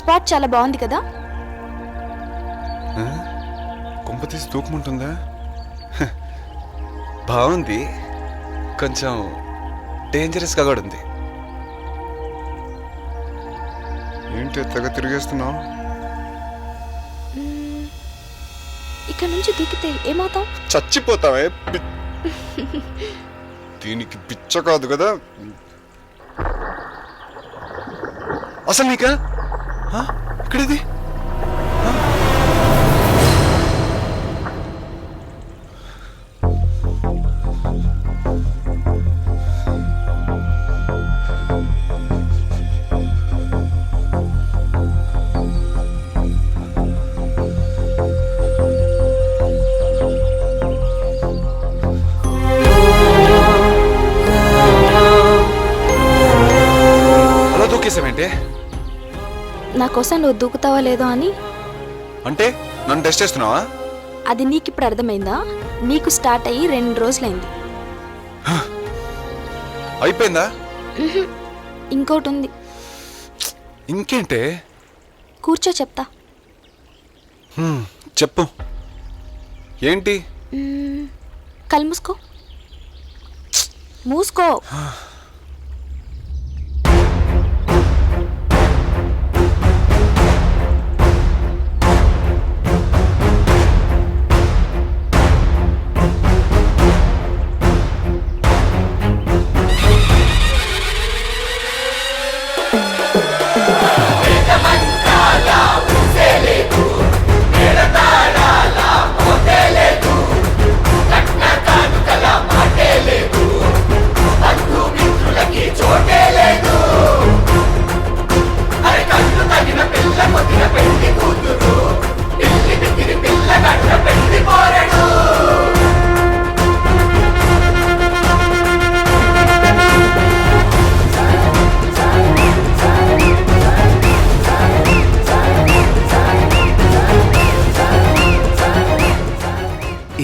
Spot చాలా బాగుంది కదా. కొంప తీసి తూకముంటుందా? బాగుంది, కొంచెం డేంజరస్గా కూడా ఉంది. ఏంటి తెగ తిరిగేస్తున్నావు? ఇక్కడ నుంచి దూకితే ఏమవుతాం? చచ్చిపోతావే. దీనికి పిచ్చ కాదు కదా అసలు నీకా? ఇక్కడిది దూకేసావేంటి? నా కోసం నువ్వు దూకుతావా లేదో అని. అంటే నన్ను టెస్ట్ చేస్తున్నావా? అది నీకు ఇప్పుడు అర్థమైందా? నీకు స్టార్ట్ అయ్యి 2 రోజులైంది. అయిపోయిందా? ఇంకోటి ఉంది. ఇంకేంటే? కూర్చో చెప్తా. చెప్పు. ఏంటి? కళ్ళు మూసుకో. మూసుకో.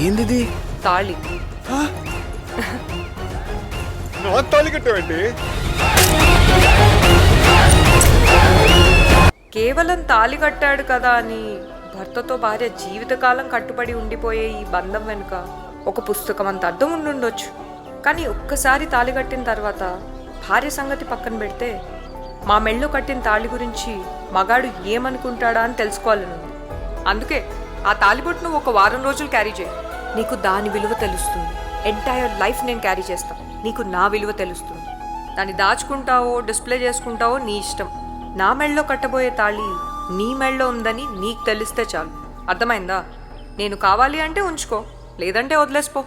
ఏంది తాళి? తాళి కట్టావండి? కేవలం తాళి కట్టాడు కదా అని భర్తతో భార్య జీవితకాలం కట్టుబడి ఉండిపోయే ఈ బంధం వెనుక ఒక పుస్తకం అంత అర్థం ఉండుండొచ్చు. కానీ ఒక్కసారి తాళి కట్టిన తర్వాత భార్య సంగతి పక్కన పెడితే మా మెళ్ళో కట్టిన తాళి గురించి మగాడు ఏమనుకుంటాడా అని తెలుసుకోవాలని ఉంది. అందుకే ఆ తాళిబొట్టును ఒక వారం రోజులు క్యారీ చేయి. నీకు దాని విలువ తెలుస్తుంది. ఎంటైర్ లైఫ్ నేను క్యారీ చేస్తాను. నీకు నా విలువ తెలుస్తుంది. దాన్ని దాచుకుంటావో డిస్ప్లే చేసుకుంటావో నీ ఇష్టం. నా మెళ్ళో కట్టబోయే తాళి నీ మెళ్ళో ఉందని నీకు తెలిస్తే చాలు. అర్థమైందా? నేను కావాలి అంటే ఉంచుకో, లేదంటే వదిలేసిపో.